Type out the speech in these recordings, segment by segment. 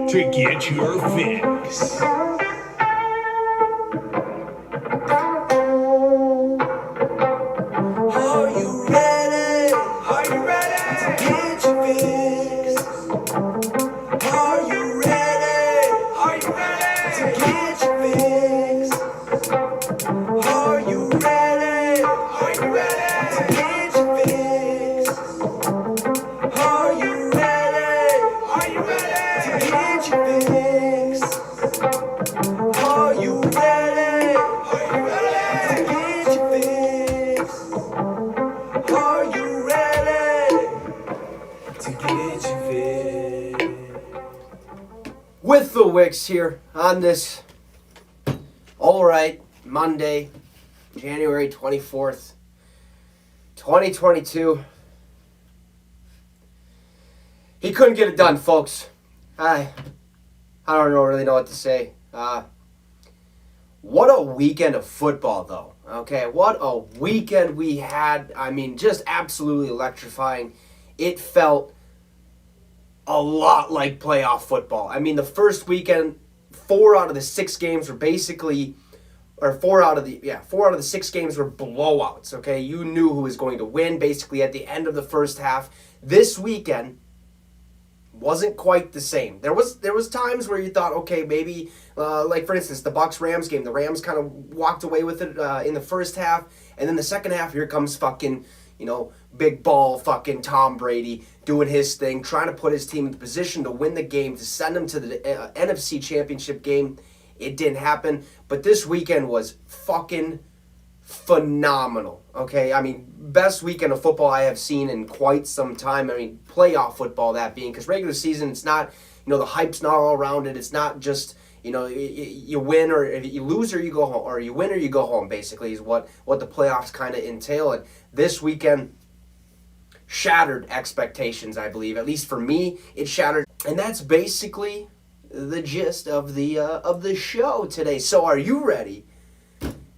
to get your fix. Are you ready? Are you ready to get your fix? Are you ready? Are you ready to get your fix? Are you ready? Are you ready to get your fix? Are you ready? Are you ready to get your fix? Are you ready? Are you ready to get your fix? Are you ready to get your fix? With the Wicks here on this alright Monday, January 24th, 2022. He couldn't get it done, folks. I don't really know what to say. What a weekend of football, though. Okay, what a weekend we had. I mean, just absolutely electrifying. It felt a lot like playoff football. I mean, the first weekend, 4 out of the 6 games were basically, or 4 out of the 6 games were blowouts. Okay, you knew who was going to win basically at the end of the first half. This weekend wasn't quite the same. There was times where you thought, okay, maybe like for instance the Bucs-Rams game. The Rams kind of walked away with it in the first half, and then the second half, here comes fucking big ball fucking Tom Brady doing his thing, trying to put his team in the position to win the game, to send them to the NFC Championship game. It didn't happen, but this weekend was fucking phenomenal. Okay, I mean, best weekend of football I have seen in quite some time. I mean, playoff football, that being, because regular season, it's not, the hype's not all around it. It's not just, you win or you lose or you go home, or you win or you go home, basically, is what the playoffs kind of entail. And this weekend shattered expectations, I believe. At least for me, it shattered. And that's basically the gist of the show today. So are you ready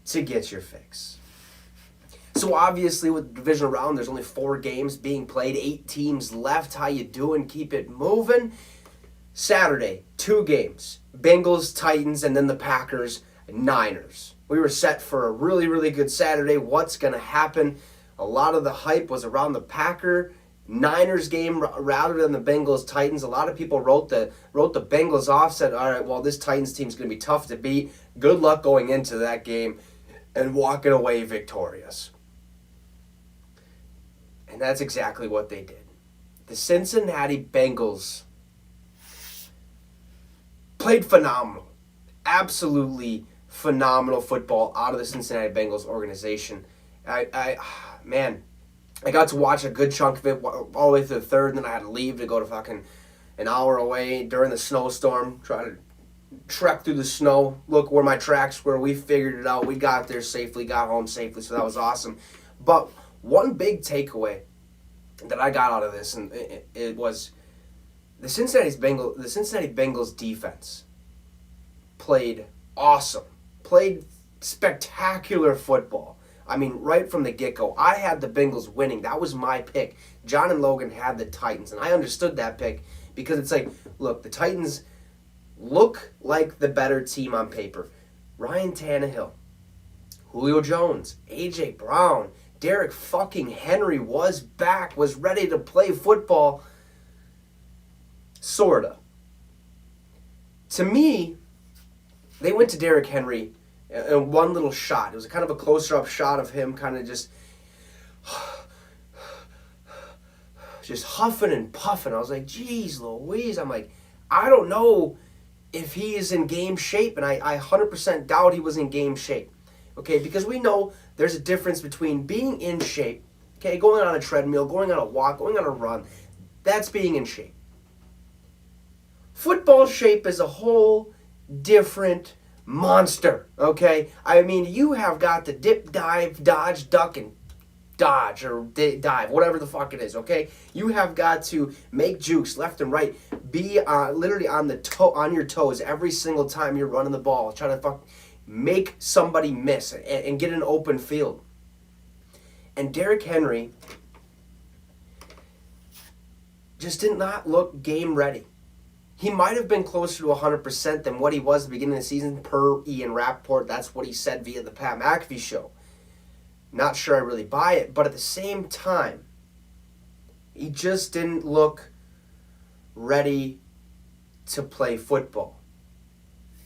to get your fix? So obviously with the divisional round, there's only 4 games being played, 8 teams left. How you doing? Keep it moving. Saturday, 2 games. Bengals, Titans, and then the Packers, Niners. We were set for a really, really good Saturday. What's going to happen? A lot of the hype was around the Niners game rather than the Bengals Titans. A lot of people wrote the Bengals off, said, all right, well, this Titans team's going to be tough to beat. Good luck going into that game and walking away victorious. And that's exactly what they did. The Cincinnati Bengals played phenomenal. Absolutely phenomenal football out of the Cincinnati Bengals organization. I got to watch a good chunk of it all the way to the third, and then I had to leave to go to fucking an hour away during the snowstorm, try to trek through the snow, look where my tracks were. We figured it out. We got there safely, got home safely, so that was awesome. But one big takeaway that I got out of this, and it was the Cincinnati Bengals defense played awesome, played spectacular football. I mean, right from the get-go, I had the Bengals winning. That was my pick. John and Logan had the Titans, and I understood that pick because it's like, look, the Titans look like the better team on paper. Ryan Tannehill, Julio Jones, A.J. Brown, Derrick fucking Henry was back, was ready to play football. Sorta. To me, they went to Derrick Henry in one little shot. It was kind of a closer-up shot of him kind of just huffing and puffing. I was like, geez Louise. I'm like, I don't know if he is in game shape, and I 100% doubt he was in game shape. Okay, because we know there's a difference between being in shape, okay, going on a treadmill, going on a walk, going on a run. That's being in shape. Football shape is a whole different monster, okay? I mean, you have got to dip, dive, dodge, duck, and dodge, or dive, whatever the fuck it is, okay? You have got to make jukes left and right, be literally on your toes every single time you're running the ball, trying to make somebody miss and get an open field. And Derrick Henry just did not look game ready. He might have been closer to 100% than what he was at the beginning of the season per Ian Rappaport. That's what he said via the Pat McAfee show. Not sure I really buy it, but at the same time, he just didn't look ready to play football.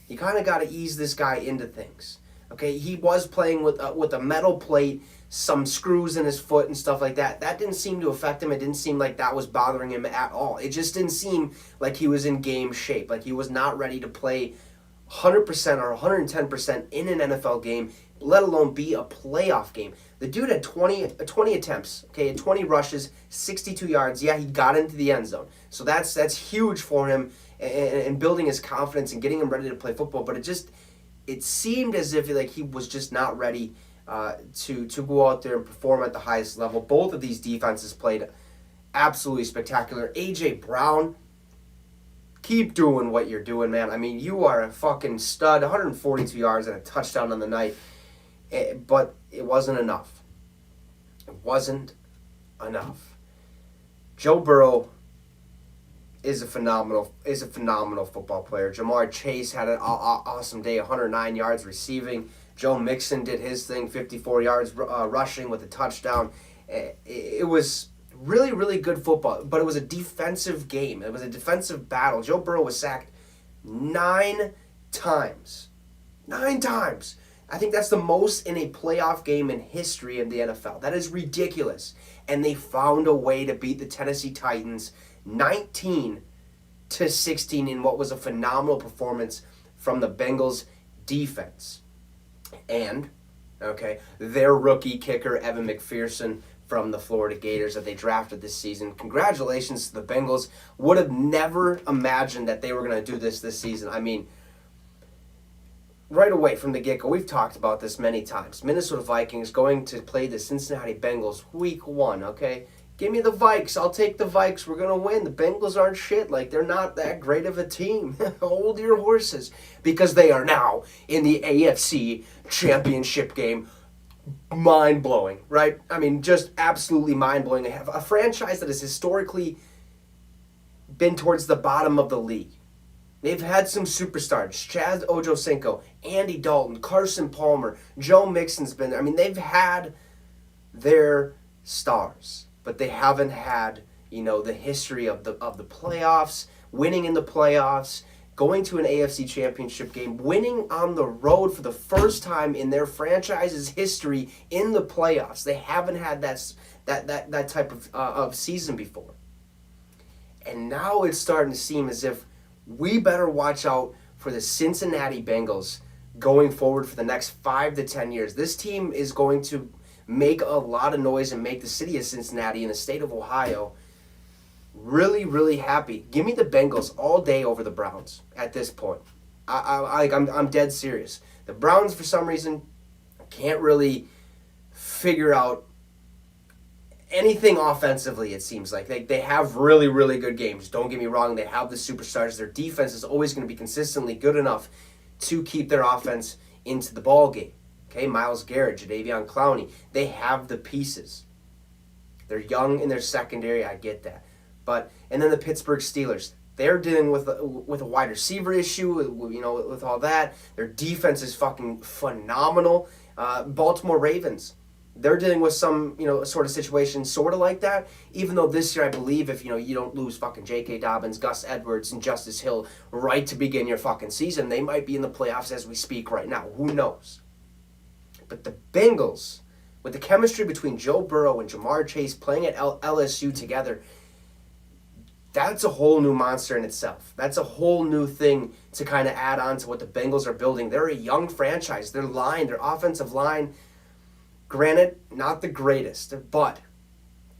You kind of got to ease this guy into things. Okay, he was playing with a metal plate, some screws in his foot and stuff like that. That didn't seem to affect him. It didn't seem like that was bothering him at all. It just didn't seem like he was in game shape, like he was not ready to play 100% or 110% in an NFL game, let alone be a playoff game. The dude had 20 attempts, okay, had 20 rushes, 62 yards. Yeah, he got into the end zone. So that's huge for him and building his confidence and getting him ready to play football. But it seemed as if like he was just not ready to go out there and perform at the highest level. Both of these defenses played absolutely spectacular. A.J. Brown, keep doing what you're doing, man. I mean, you are a fucking stud. 142 yards and a touchdown on the night. But it wasn't enough. It wasn't enough. Joe Burrow is a phenomenal football player. Jamar Chase had an awesome day, 109 yards receiving. Joe Mixon did his thing, 54 yards rushing with a touchdown. It was really, really good football, but it was a defensive game. It was a defensive battle. Joe Burrow was sacked 9 times. 9 times. I think that's the most in a playoff game in history in the NFL. That is ridiculous. And they found a way to beat the Tennessee Titans 19-16 in what was a phenomenal performance from the Bengals defense. And, okay, their rookie kicker, Evan McPherson from the Florida Gators that they drafted this season. Congratulations to the Bengals. Would have never imagined that they were going to do this season. I mean, right away from the get-go, we've talked about this many times. Minnesota Vikings going to play the Cincinnati Bengals week 1, okay? Give me the Vikes. I'll take the Vikes. We're going to win. The Bengals aren't shit. Like, they're not that great of a team. Hold your horses. Because they are now in the AFC Championship game. Mind-blowing, right? I mean, just absolutely mind-blowing. They have a franchise that has historically been towards the bottom of the league. They've had some superstars. Chaz Ochocinco, Andy Dalton, Carson Palmer, Joe Mixon's been there. I mean, they've had their stars. But they haven't had, the history of the playoffs, winning in the playoffs, going to an AFC Championship game, winning on the road for the first time in their franchise's history in the playoffs. They haven't had that type of season before. And now it's starting to seem as if we better watch out for the Cincinnati Bengals going forward for the next 5 to 10 years. This team is going to make a lot of noise and make the city of Cincinnati and the state of Ohio really, really happy. Give me the Bengals all day over the Browns at this point. I'm dead serious. The Browns, for some reason, can't really figure out anything offensively, it seems like. They have really, really good games. Don't get me wrong. They have the superstars. Their defense is always going to be consistently good enough to keep their offense into the ball game. Okay, Myles Garrett, Jadeveon Clowney, they have the pieces. They're young in their secondary, I get that. And then the Pittsburgh Steelers, they're dealing with a wide receiver issue, with all that. Their defense is fucking phenomenal. Baltimore Ravens, they're dealing with some, sort of situation sort of like that. Even though this year, I believe if, you don't lose fucking J.K. Dobbins, Gus Edwards, and Justice Hill right to begin your fucking season, they might be in the playoffs as we speak right now. Who knows? But the Bengals, with the chemistry between Joe Burrow and Jamar Chase playing at LSU together, that's a whole new monster in itself. That's a whole new thing to kind of add on to what the Bengals are building. They're a young franchise. Their offensive line, granted, not the greatest, but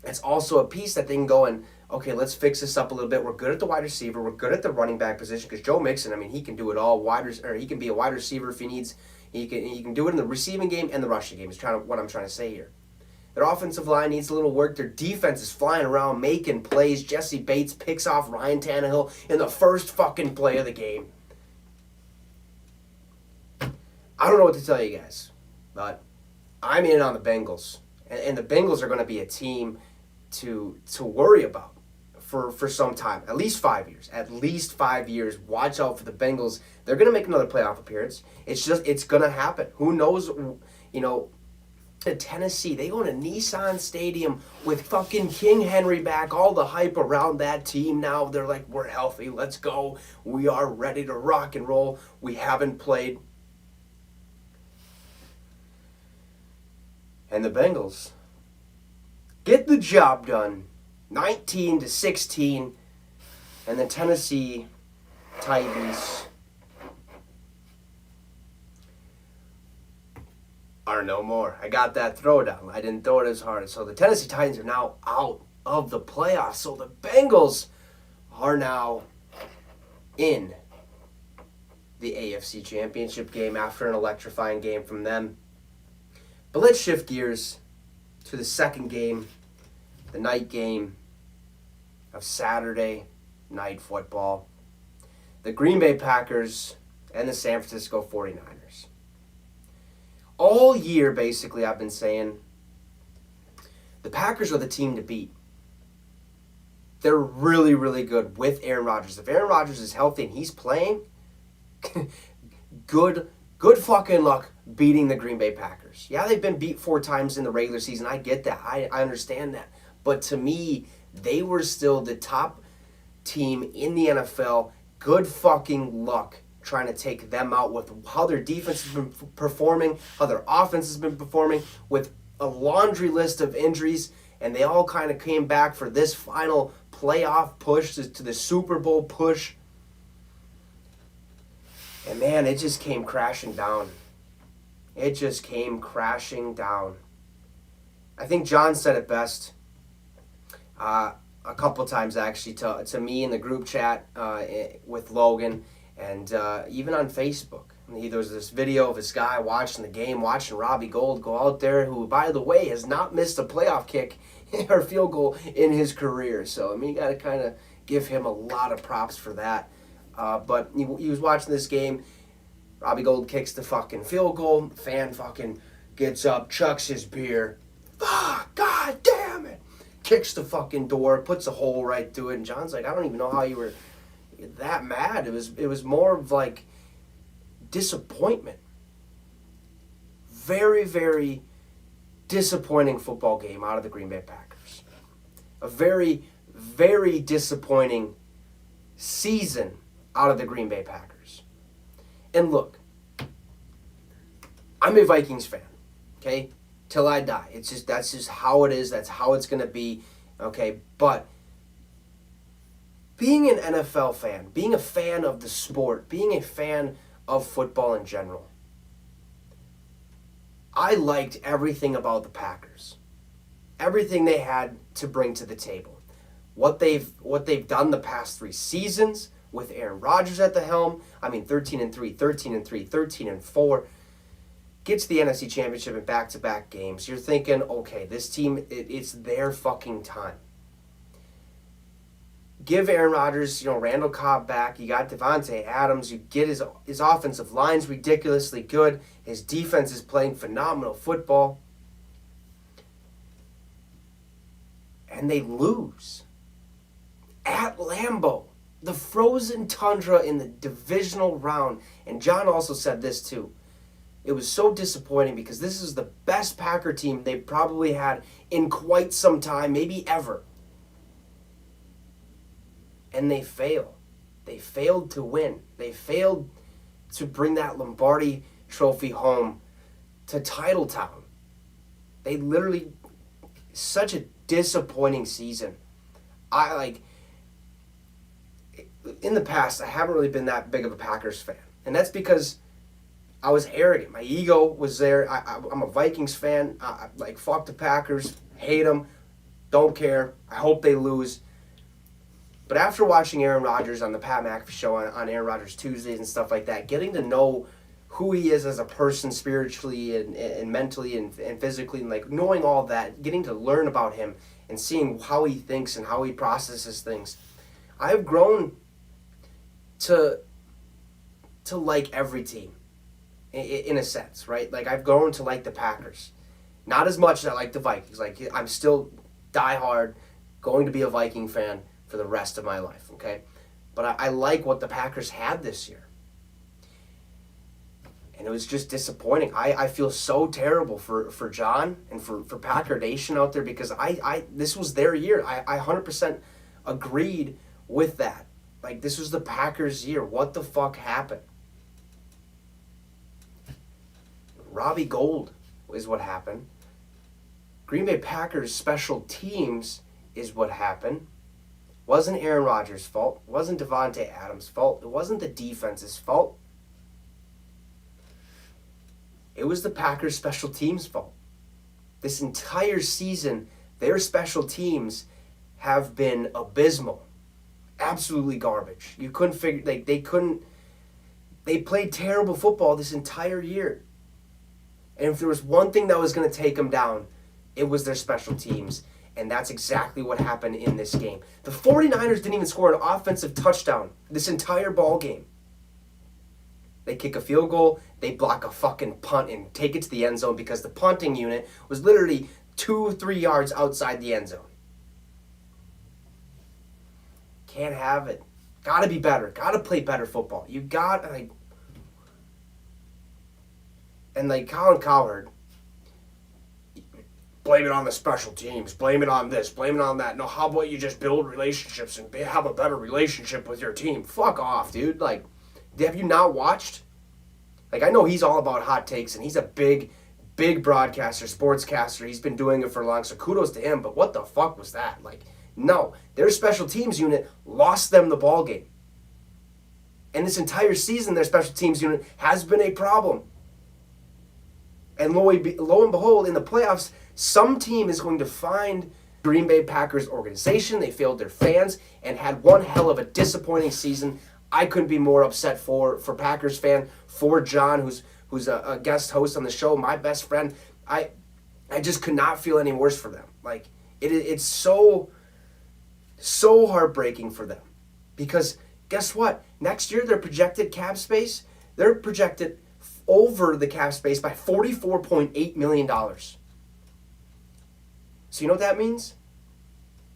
it's also a piece that they can go and, okay, let's fix this up a little bit. We're good at the wide receiver. We're good at the running back position because Joe Mixon, I mean, he can do it all. He can be a wide receiver if he needs. He can do it in the receiving game and the rushing game is what I'm trying to say here. Their offensive line needs a little work. Their defense is flying around, making plays. Jesse Bates picks off Ryan Tannehill in the first fucking play of the game. I don't know what to tell you guys, but I'm in on the Bengals. And the Bengals are going to be a team to worry about for some time, at least 5 years. At least 5 years. Watch out for the Bengals. They're going to make another playoff appearance. It's going to happen. Who knows, Tennessee, they go to Nissan Stadium with fucking King Henry back, all the hype around that team now. They're like, we're healthy, let's go. We are ready to rock and roll. We haven't played. And the Bengals get the job done, 19-16, and the Tennessee Titans are no more. I got that throwdown. I didn't throw it as hard. So the Tennessee Titans are now out of the playoffs. So the Bengals are now in the AFC Championship game after an electrifying game from them. But let's shift gears to the second game, the night game of Saturday Night Football. The Green Bay Packers and the San Francisco 49ers. All year, basically, I've been saying the Packers are the team to beat. They're really, really good with Aaron Rodgers. If Aaron Rodgers is healthy and he's playing, good fucking luck beating the Green Bay Packers. Yeah, they've been beat 4 times in the regular season. I get that. I understand that. But to me, they were still the top team in the NFL. Good fucking luck trying to take them out with how their defense has been performing, how their offense has been performing, with a laundry list of injuries, and they all kind of came back for this final playoff push to the Super Bowl push. And man, it just came crashing down. It just came crashing down. I think John said it best a couple times actually to me in the group chat with Logan. And even on Facebook, there was this video of this guy watching the game, watching Robbie Gould go out there, who, by the way, has not missed a playoff kick or field goal in his career. So, I mean, you got to kind of give him a lot of props for that. But he was watching this game. Robbie Gould kicks the fucking field goal. Fan fucking gets up, chucks his beer. Fuck, God damn it. Kicks the fucking door, puts a hole right through it. And John's like, I don't even know how you were that mad. It was more of like disappointment. Very, very disappointing football game out of the Green Bay Packers. A very, very disappointing season out of the Green Bay Packers. And look, I'm a Vikings fan, okay? Till I die. That's just how it is. That's how it's gonna be, okay? But being an NFL fan, being a fan of the sport, being a fan of football in general, I liked everything about the Packers. Everything they had to bring to the table. What they've done the past 3 seasons with Aaron Rodgers at the helm. I mean, 13-3, 13-3, 13-4. Get to the NFC Championship in back-to-back games. You're thinking, okay, this team, it's their fucking time. Give Aaron Rodgers, Randall Cobb back. You got Devontae Adams. You get his offensive line's ridiculously good. His defense is playing phenomenal football. And they lose. At Lambeau. The frozen tundra in the divisional round. And John also said this too. It was so disappointing because this is the best Packer team they've probably had in quite some time, maybe ever. And they fail. They failed to win. They failed to bring that Lombardi trophy home to Titletown. They literally, such a disappointing season. In the past, I haven't really been that big of a Packers fan. And that's because I was arrogant. My ego was there. I'm a Vikings fan. Fuck the Packers. Hate them. Don't care. I hope they lose. But after watching Aaron Rodgers on the Pat McAfee show on Aaron Rodgers Tuesdays and stuff like that, getting to know who he is as a person spiritually and mentally and physically, and knowing all that, getting to learn about him and seeing how he thinks and how he processes things, I've grown to like every team in a sense, right? I've grown to like the Packers. Not as much as I like the Vikings. I'm still diehard, going to be a Viking fan, for the rest of my life, okay? But I like what the Packers had this year. And it was just disappointing. I feel so terrible for John and for Packer Nation out there because this was their year. I 100% agreed with that. Like, this was the Packers' year. What the fuck happened? Robbie Gould is what happened. Green Bay Packers special teams is what happened. Wasn't Aaron Rodgers' fault. Wasn't Devontae Adams' fault. It wasn't the defense's fault. It was the Packers' special teams' fault. This entire season, their special teams have been abysmal. Absolutely garbage. You couldn't figure, they played terrible football this entire year. And if there was one thing that was going to take them down, it was their special teams. And that's exactly what happened in this game. The 49ers didn't even score an offensive touchdown this entire ball game. They kick a field goal, they block a fucking punt and take it to the end zone because the punting unit was literally 2-3 yards outside the end zone. Can't have it. Gotta be better. Gotta play better football. You got, and Colin Cowherd, blame it on the special teams, blame it on this, blame it on that. No, how about you just build relationships and have a better relationship with your team? Fuck off, dude. Have you not watched? I know he's all about hot takes, and he's a big broadcaster, sportscaster. He's been doing it for long, so kudos to him. But what the fuck was that? No, their special teams unit lost them the ball game. And this entire season, their special teams unit has been a problem. And lo and behold, in the playoffs, some team is going to find Green Bay Packers organization. They failed their fans and had one hell of a disappointing season. I couldn't be more upset for Packers fan, for John, who's a guest host on the show, my best friend. I just could not feel any worse for them. It's so heartbreaking for them. Because guess what? Next year, their projected cap space, they're projected over the cap space by $44.8 million. So you know what that means?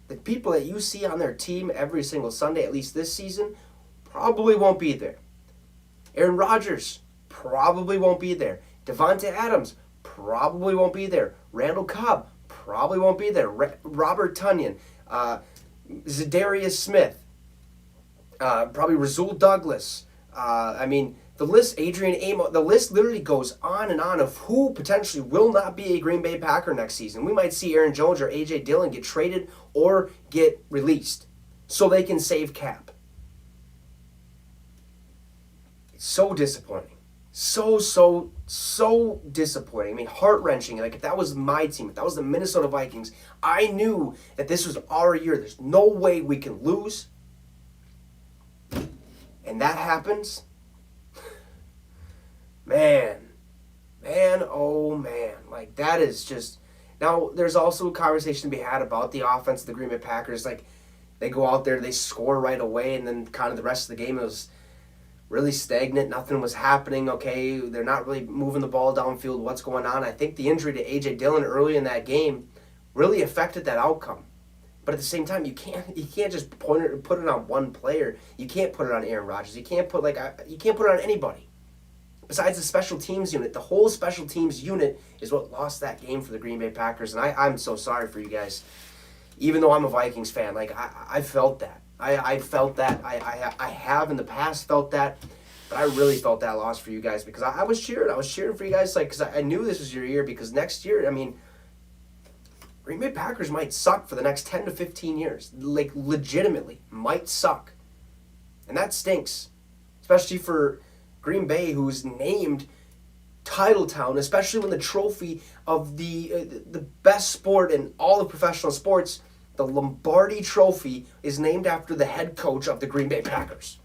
The people that you see on their team every single Sunday, at least this season, probably won't be there. Aaron Rodgers probably won't be there. Devontae Adams probably won't be there. Randall Cobb probably won't be there. Robert Tonyan, Zadarius Smith, probably Rasul Douglas. The list, Adrian Amos, the list literally goes on and on of who potentially will not be a Green Bay Packer next season. We might see Aaron Jones or A.J. Dillon get traded or get released so they can save cap. It's so disappointing. So disappointing. Heart-wrenching. If that was my team, if that was the Minnesota Vikings, I knew that this was our year. There's no way we can lose. And that happens. Man, oh man. That is just... Now, there's also a conversation to be had about the offense of the Green Bay Packers. They go out there, they score right away, and then kind of the rest of the game was really stagnant. Nothing was happening, okay? They're not really moving the ball downfield. What's going on? I think the injury to A.J. Dillon early in that game really affected that outcome. But at the same time, you can't just put it on one player. You can't put it on Aaron Rodgers. You can't put it on anybody. Besides the special teams unit, the whole special teams unit is what lost that game for the Green Bay Packers. And I'm so sorry for you guys. Even though I'm a Vikings fan, I felt that. I felt that. I have in the past felt that. But I really felt that loss for you guys because I was cheering. I was cheering for you guys because I knew this was your year because next year, Green Bay Packers might suck for the next 10 to 15 years. Legitimately might suck. And that stinks. Especially for Green Bay, who's named Titletown, especially when the trophy of the best sport in all of professional sports, the Lombardi Trophy, is named after the head coach of the Green Bay Packers.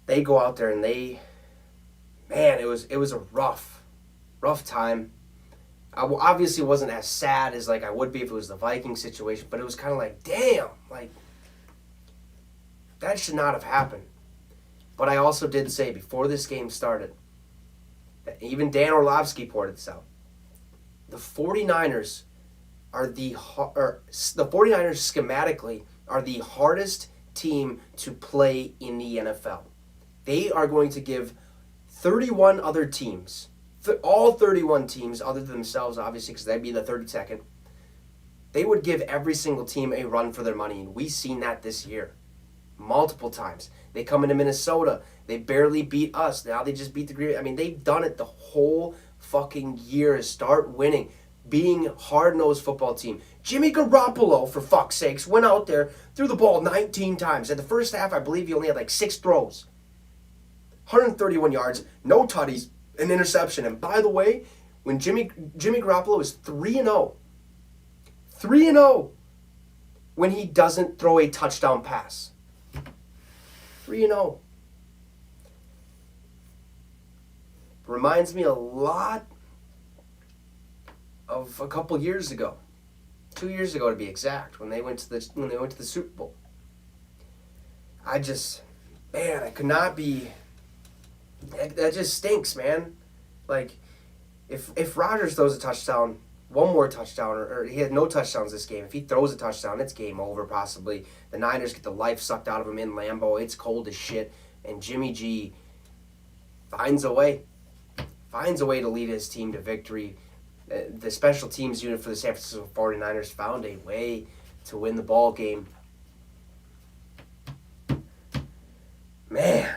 They go out there and it was a rough time. I obviously wasn't as sad as I would be if it was the Viking situation, but it was kind of damn, that should not have happened. But I also did say before this game started, that even Dan Orlovsky pointed this out, the 49ers are the 49ers schematically are the hardest team to play in the NFL. They are going to give 31 other teams, all 31 teams other than themselves, obviously, because that'd be the 32nd, they would give every single team a run for their money, and we've seen that this year multiple times. They come into Minnesota, they barely beat us. Now they just beat the Green. I mean, they've done it the whole fucking year. Start winning, being hard-nosed football team. Jimmy Garoppolo, for fuck's sakes, went out there, threw the ball 19 times. At the first half, I believe he only had like 6 throws. 131 yards, no tutties, an interception. And by the way, when Jimmy Garoppolo is 3-0, 3-0 when he doesn't throw a touchdown pass. 3-0. Reminds me a lot of a couple years ago. 2 years ago to be exact, when they went to the Super Bowl. I could not be. That just stinks, man. Like, if Rodgers throws a touchdown, one more touchdown, or he had no touchdowns this game. If he throws a touchdown, it's game over possibly. The Niners get the life sucked out of him in Lambeau. It's cold as shit. And Jimmy G finds a way to lead his team to victory. The special teams unit for the San Francisco 49ers found a way to win the ball game. Man,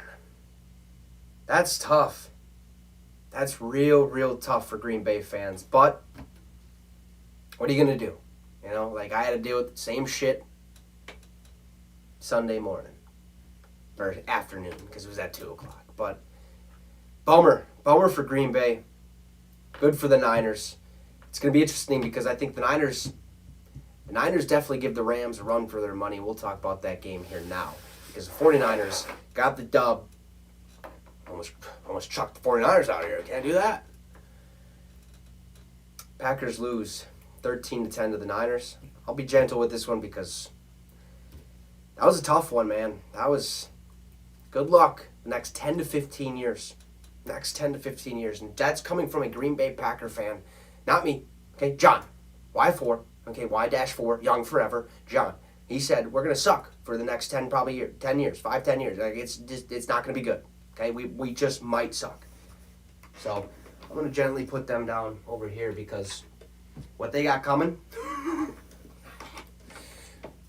that's tough. That's real tough for Green Bay fans. But what are you going to do? You know, like I had to deal with the same shit Sunday morning. Or afternoon, because it was at 2 o'clock. But bummer for Green Bay. Good for the Niners. It's going to be interesting because I think the Niners definitely give the Rams a run for their money. We'll talk about that game here now. Because the 49ers got the dub. Almost chucked the 49ers out of here. Can't do that. Packers lose 13-10 to the Niners. I'll be gentle with this one because that was a tough one, man. That was good luck the next 10 to 15 years. Next 10 to 15 years. And that's coming from a Green Bay Packer fan. Not me. Okay, John. Y4. Okay, Y-4. Young forever. John. He said, we're going to suck for the next 10 years. 10 years. Like, it's not going to be good. Okay, we just might suck. So, I'm going to gently put them down over here because what they got coming,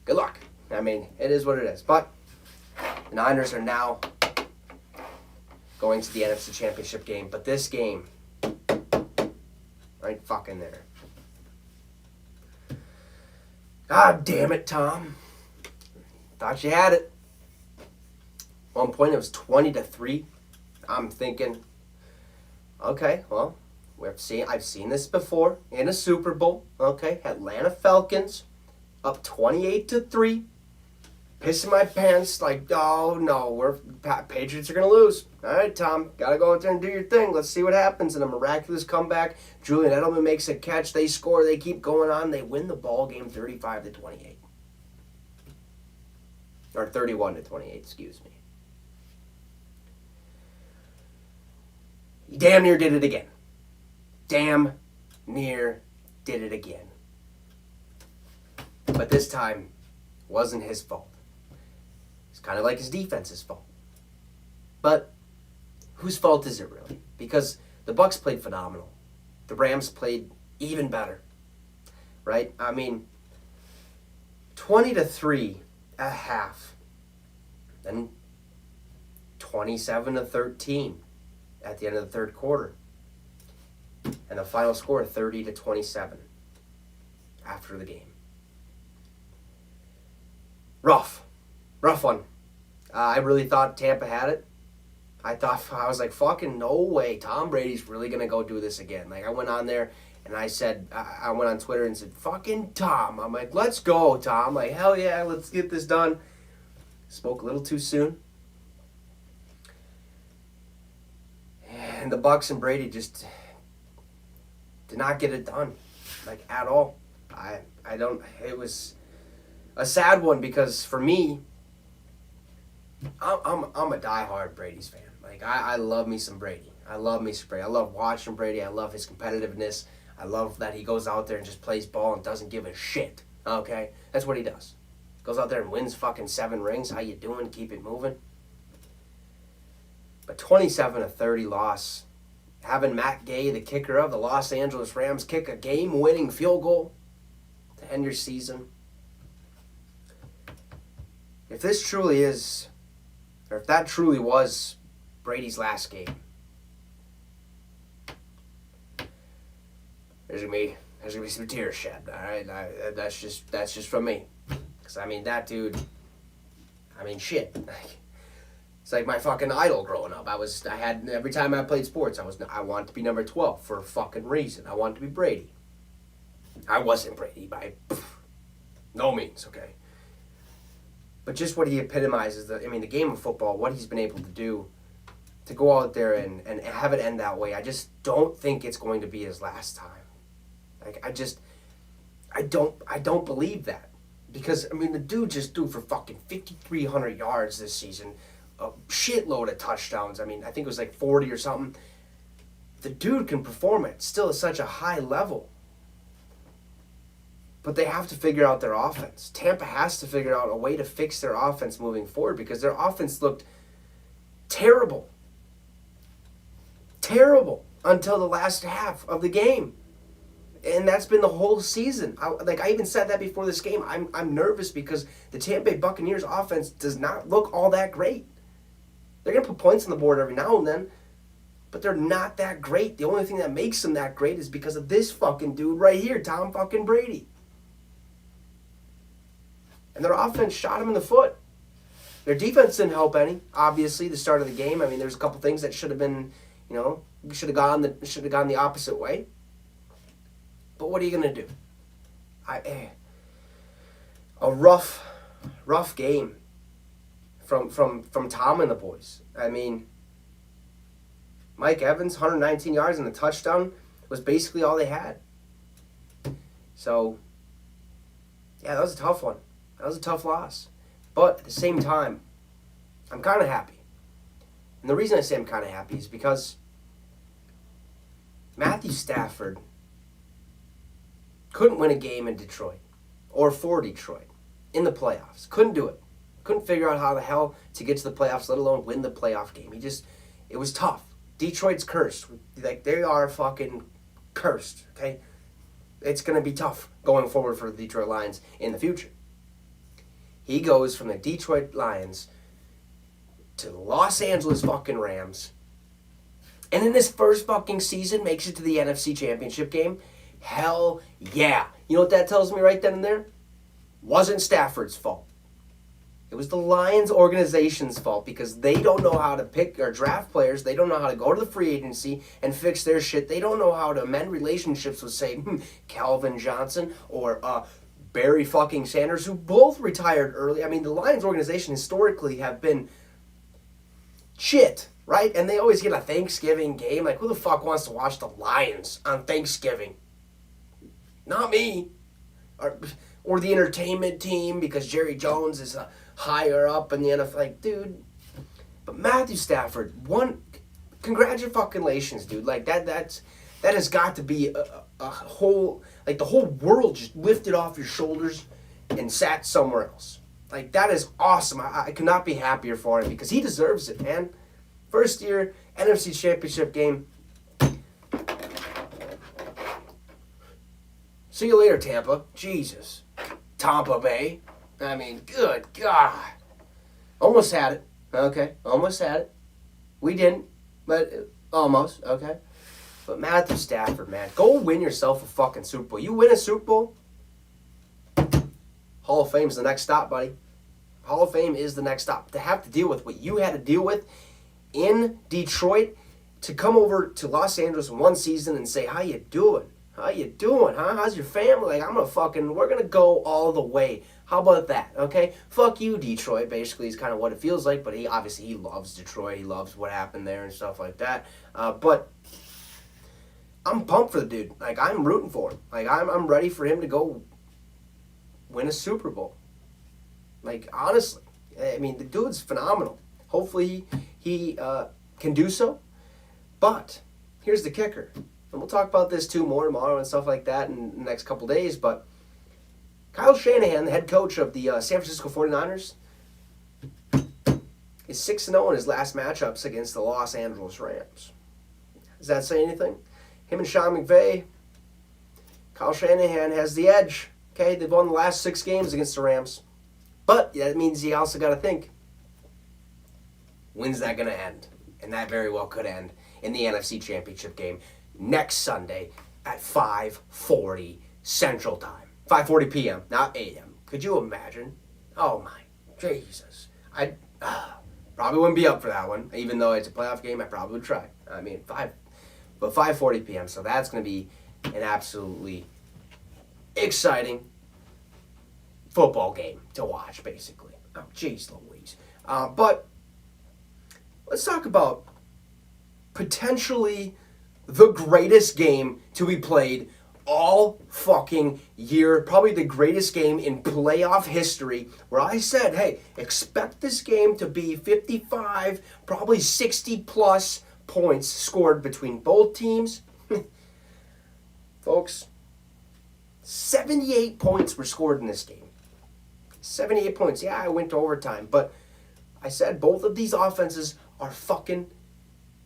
good luck. I mean, it is what it is. But the Niners are now going to the NFC Championship game. But this game, right fucking there. God damn it, Tom. Thought you had it. One point it was 20-3. I'm thinking, okay, well, I've seen this before in a Super Bowl. Okay, Atlanta Falcons up 28-3. Pissing my pants like, oh no, Patriots are gonna lose. All right, Tom, gotta go out there and do your thing. Let's see what happens. And a miraculous comeback. Julian Edelman makes a catch. They score. They keep going on. They win the ball game 35-28, or 31-28. Excuse me. He damn near did it again. Damn near did it again. But this time, wasn't his fault. It's kind of like his defense's fault. But whose fault is it really? Because the Bucs played phenomenal. The Rams played even better. Right? I mean, 20-3 at half. Then 27-13 at the end of the third quarter. And the final score 30-27 after the game. Rough one. I really thought Tampa had it. I was like, fucking no way. Tom Brady's really going to go do this again. Like, I went on there and I said, I went on Twitter and said, fucking Tom. I'm like, let's go, Tom. Like, hell yeah, let's get this done. Spoke a little too soon. And the Bucs and Brady just did not get it done. Like, at all. It was a sad one because for me, I'm a diehard Brady's fan. Like, I love me some Brady. I love watching Brady. I love his competitiveness. I love that he goes out there and just plays ball and doesn't give a shit. Okay? That's what he does. Goes out there and wins fucking 7 rings. How you doing? Keep it moving. But 27-30 loss. Having Matt Gay, the kicker of the Los Angeles Rams, kick a game-winning field goal to end your season. If this truly is, or if that truly was Brady's last game, there's gonna be some tears shed. All right, that's just from me, because I mean that dude. I mean shit. It's like my fucking idol growing up. I had every time I played sports, I wanted to be number 12 for a fucking reason. I wanted to be Brady. I wasn't Brady by no means, okay. But just what he epitomizes, the game of football, what he's been able to do, to go out there and have it end that way, I just don't think it's going to be his last time. Like, I don't believe that. Because, the dude just threw for fucking 5,300 yards this season, a shitload of touchdowns. I think it was like 40 or something. The dude can perform it still at such a high level. But they have to figure out their offense. Tampa has to figure out a way to fix their offense moving forward because their offense looked terrible. Terrible until the last half of the game. And that's been the whole season. I even said that before this game. I'm nervous because the Tampa Bay Buccaneers offense does not look all that great. They're going to put points on the board every now and then, but they're not that great. The only thing that makes them that great is because of this fucking dude right here, Tom fucking Brady. And their offense shot him in the foot. Their defense didn't help any. Obviously, the start of the game. There's a couple things that should have been, should have gone the opposite way. But what are you gonna do? A rough game from Tom and the boys. Mike Evans, 119 yards and a touchdown was basically all they had. So, yeah, that was a tough one. That was a tough loss. But at the same time, I'm kind of happy. And the reason I say I'm kind of happy is because Matthew Stafford couldn't win a game in Detroit or for Detroit in the playoffs. Couldn't do it. Couldn't figure out how the hell to get to the playoffs, let alone win the playoff game. It was tough. Detroit's cursed. Like, they are fucking cursed, okay? It's going to be tough going forward for the Detroit Lions in the future. He goes from the Detroit Lions to the Los Angeles fucking Rams, and in his first fucking season makes it to the NFC Championship game. Hell yeah. You know what that tells me right then and there? Wasn't Stafford's fault. It was the Lions organization's fault because they don't know how to pick or draft players. They don't know how to go to the free agency and fix their shit. They don't know how to amend relationships with, say, Calvin Johnson or Barry fucking Sanders, who both retired early. The Lions organization historically have been shit, right? And they always get a Thanksgiving game. Like, who the fuck wants to watch the Lions on Thanksgiving? Not me. Or the entertainment team because Jerry Jones is higher up in the NFL. Like, dude. But Matthew Stafford, congratulations, dude. Like, that has got to be a whole, like, the whole world just lifted off your shoulders and sat somewhere else. Like, that is awesome. I could not be happier for him because he deserves it, man. First year, NFC Championship game. See you later, Tampa. Jesus. Tampa Bay. Good God. Almost had it. Okay, almost had it. We didn't, but almost, okay. But Matthew Stafford, man, go win yourself a fucking Super Bowl. You win a Super Bowl, Hall of Fame's the next stop, buddy. Hall of Fame is the next stop. To have to deal with what you had to deal with in Detroit, to come over to Los Angeles in one season and say, how you doing? How you doing, huh? How's your family? Like, we're gonna go all the way. How about that, okay? Fuck you, Detroit, basically, is kind of what it feels like, but he loves Detroit. He loves what happened there and stuff like that. But I'm pumped for the dude. Like, I'm rooting for him. Like, I'm ready for him to go win a Super Bowl. Like, honestly. The dude's phenomenal. Hopefully he can do so. But here's the kicker. and we'll talk about this too more tomorrow and stuff like that in the next couple days, but Kyle Shanahan, the head coach of the San Francisco 49ers, is 6-0 in his last matchups against the Los Angeles Rams. Does that say anything? Him and Sean McVay, Kyle Shanahan has the edge. Okay, they've won the last 6 games against the Rams. But that means you also got to think, when's that going to end? And that very well could end in the NFC Championship game next Sunday at 5:40 Central Time. 5:40 p.m., not 8 a.m. Could you imagine? Oh my Jesus. I probably wouldn't be up for that one. Even though it's a playoff game, I probably would try. I mean, 5:40 p.m., so that's going to be an absolutely exciting football game to watch, basically. Oh, jeez Louise. But let's talk about potentially the greatest game to be played all fucking year. Probably the greatest game in playoff history, where I said, hey, expect this game to be 55, probably 60-plus points scored between both teams. Folks, 78 points were scored in this game. 78 points. Yeah, I went to overtime, but I said both of these offenses are fucking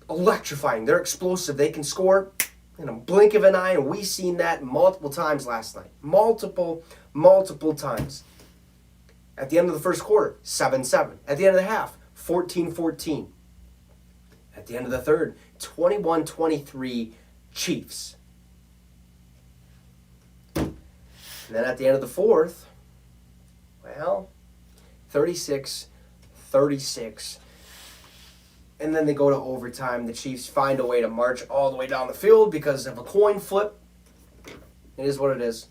electrifying. They're explosive. They can score in a blink of an eye, and we seen that multiple times last night. Multiple times. At the end of the first quarter, 7-7. At the end of the half, 14-14. At the end of the third, 21-23 Chiefs. And then at the end of the fourth, well, 36-36. And then they go to overtime. The Chiefs find a way to march all the way down the field because of a coin flip. It is what it is.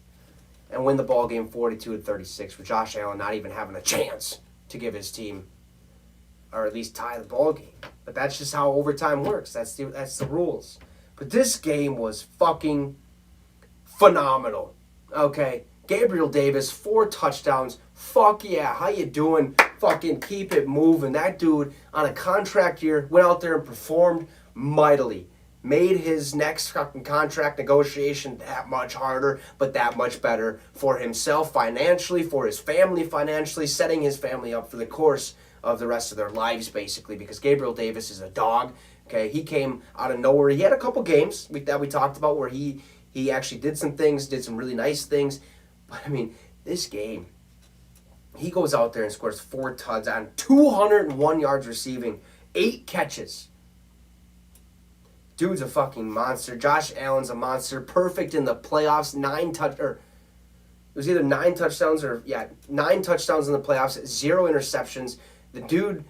And win the ball game 42-36 with Josh Allen not even having a chance to give his team, or at least tie the ball game. But that's just how overtime works. That's the rules. But this game was fucking phenomenal. Okay, Gabriel Davis, 4 touchdowns. Fuck yeah, how you doing? Fucking keep it moving. That dude on a contract year went out there and performed mightily. Made his next fucking contract negotiation that much harder, but that much better for himself financially, for his family financially, setting his family up for the course of the rest of their lives, basically, because Gabriel Davis is a dog. Okay, he came out of nowhere. He had a couple games that we talked about where he actually did some things, did some really nice things. But, I mean, this game, he goes out there and scores 4 touchdowns, 201 yards receiving, 8 catches. Dude's a fucking monster. Josh Allen's a monster. Perfect in the playoffs. It was either 9 touchdowns or, 9 touchdowns in the playoffs, 0 interceptions. The dude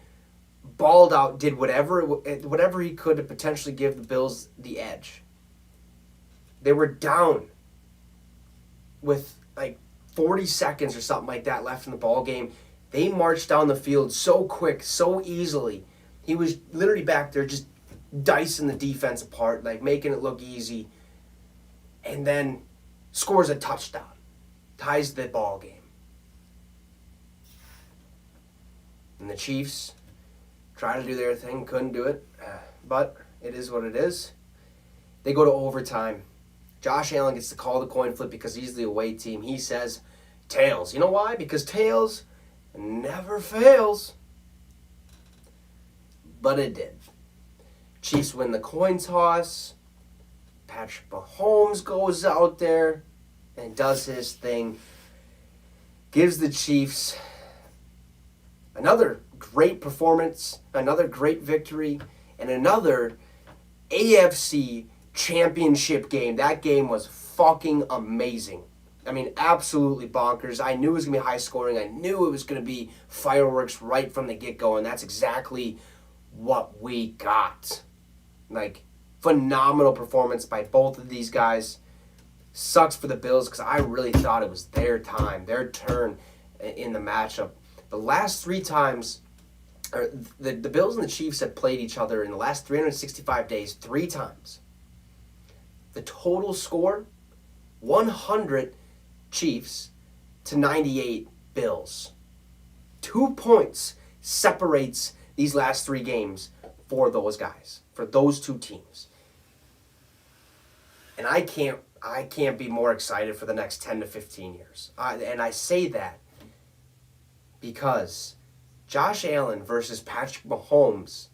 balled out, did whatever he could to potentially give the Bills the edge. They were down with like 40 seconds or something like that left in the ball game. They marched down the field so quick, so easily. He was literally back there just dicing the defense apart, like making it look easy, and then scores a touchdown, ties the ball game. And the Chiefs tried to do their thing, couldn't do it, but it is what it is. They go to overtime. Josh Allen gets to call the coin flip because he's the away team. He says, tails. You know why? Because tails never fails. But it did. Chiefs win the coin toss. Patrick Mahomes goes out there and does his thing. Gives the Chiefs another great performance, another great victory, and another AFC championship game. That game was fucking amazing. I mean, absolutely bonkers. I knew it was going to be high scoring. I knew it was going to be fireworks right from the get-go, and that's exactly what we got. Like, phenomenal performance by both of these guys. Sucks for the Bills because I really thought it was their time, their turn in the matchup. The last 3 times, or the Bills and the Chiefs have played each other in the last 365 days 3 times. The total score, 100 Chiefs to 98 Bills. 2 points separates these last 3 games for those guys, for those 2 teams. And I can't be more excited for the next 10 to 15 years. And I say that because Josh Allen versus Patrick Mahomes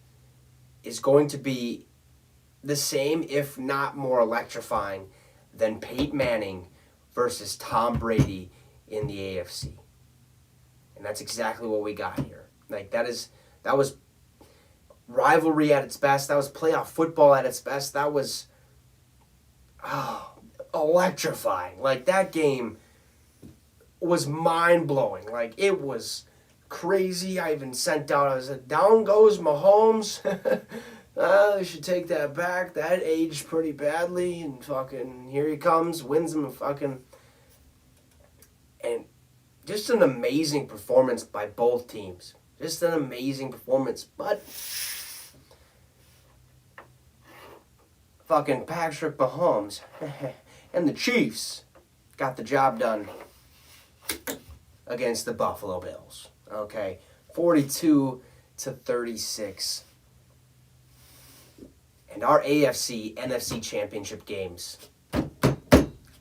is going to be the same, if not more electrifying, than Peyton Manning versus Tom Brady in the AFC. And that's exactly what we got here. Like, that was rivalry at its best. That was playoff football at its best. That was electrifying. Like, that game was mind-blowing. Like, it was crazy. I even sent out, I was like, down goes Mahomes. They should take that back. That aged pretty badly. And fucking, here he comes, wins him and just an amazing performance by both teams. Just an amazing performance. But fucking Patrick Mahomes and the Chiefs got the job done against the Buffalo Bills. Okay, 42-36. And our AFC, NFC championship games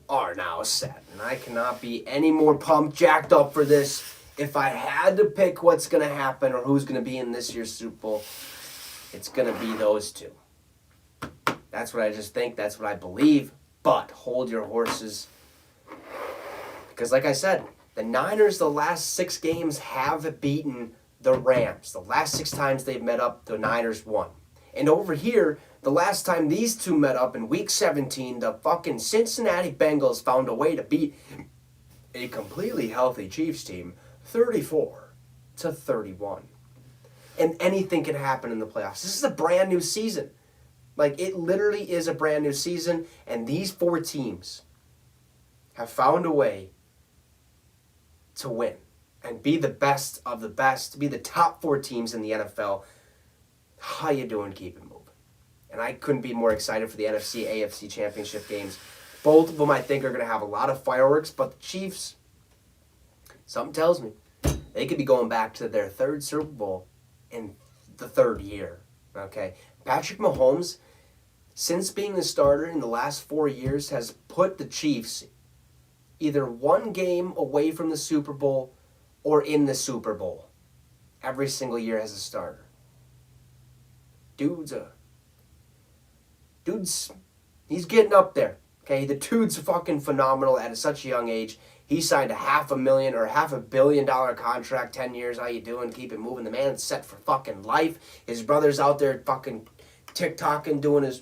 are now set. And I cannot be any more pumped, jacked up for this. If I had to pick what's going to happen or who's going to be in this year's Super Bowl, it's going to be those two. That's what I just think. That's what I believe. But hold your horses. Because like I said, the Niners, the last 6 games, have beaten the Rams. The last 6 times they've met up, the Niners won. And over here, the last time these two met up in Week 17, the fucking Cincinnati Bengals found a way to beat a completely healthy Chiefs team 34-31. And anything can happen in the playoffs. This is a brand new season. Like, it literally is a brand new season, and these 4 teams have found a way to win and be the best of the best, be the top 4 teams in the NFL. How you doing? Keep it moving. And I couldn't be more excited for the NFC, AFC championship games. Both of them, I think, are going to have a lot of fireworks, but the Chiefs, something tells me, they could be going back to their 3rd Super Bowl in the 3rd year. Okay? Patrick Mahomes, since being the starter in the last 4 years, has put the Chiefs either one game away from the Super Bowl or in the Super Bowl every single year as a starter. Dude's he's getting up there. Okay, the dude's fucking phenomenal at such a young age. He signed a $500,000 or $500 million contract, 10 years. How you doing? Keep it moving. The man's set for fucking life. His brother's out there fucking TikToking, doing his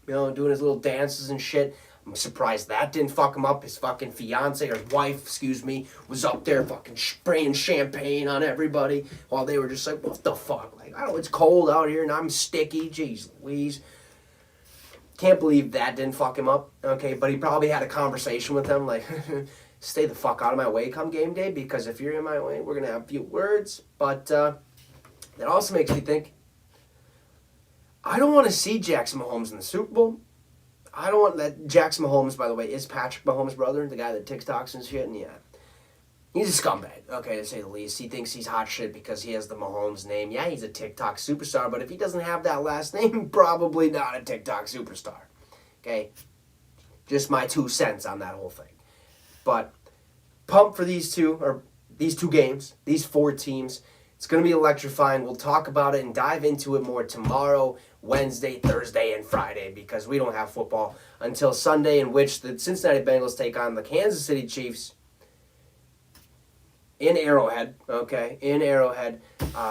little dances and shit. I'm surprised that didn't fuck him up. His fucking fiance or wife, was up there fucking spraying champagne on everybody while they were just like, what the fuck? Like, I know it's cold out here and I'm sticky. Jeez Louise. Can't believe that didn't fuck him up. Okay, but he probably had a conversation with them like, stay the fuck out of my way come game day, because if you're in my way, we're going to have a few words. But that also makes me think, I don't want to see Jackson Mahomes in the Super Bowl. I don't want that. Jackson Mahomes, by the way, is Patrick Mahomes' brother, the guy that TikToks and shit, and yeah. He's a scumbag, okay, to say the least. He thinks he's hot shit because he has the Mahomes name. Yeah, he's a TikTok superstar, but if he doesn't have that last name, probably not a TikTok superstar. Okay? Just my 2 cents on that whole thing. But pumped for these two games, these 4 teams. It's going to be electrifying. We'll talk about it and dive into it more tomorrow, Wednesday, Thursday, and Friday, because we don't have football until Sunday, in which the Cincinnati Bengals take on the Kansas City Chiefs in Arrowhead, okay, in Arrowhead,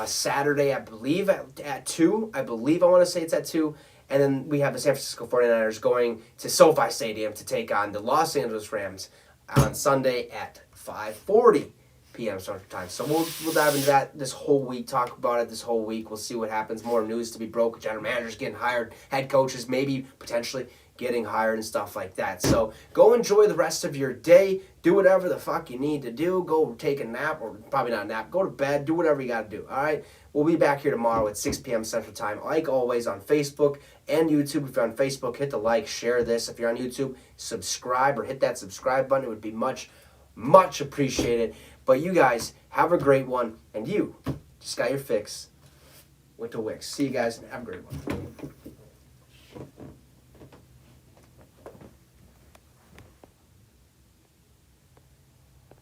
Saturday, I believe, at 2. I want to say it's at 2. And then we have the San Francisco 49ers going to SoFi Stadium to take on the Los Angeles Rams on Sunday at 5:40 p.m. Central Time. So we'll dive into that this whole week, talk about it this whole week. We'll see what happens. More news to be broke. General managers getting hired, head coaches maybe potentially getting hired and stuff like that. So go enjoy the rest of your day. Do whatever the fuck you need to do. Go take a nap, or probably not a nap. Go to bed. Do whatever you got to do. All right? We'll be back here tomorrow at 6 p.m. Central Time, like always, on Facebook and YouTube. If you're on Facebook, hit the like, share this. If you're on YouTube, subscribe or hit that subscribe button. It would be much, much appreciated. But you guys, have a great one. And you just got your fix with the Wicks. See you guys, and have a great one.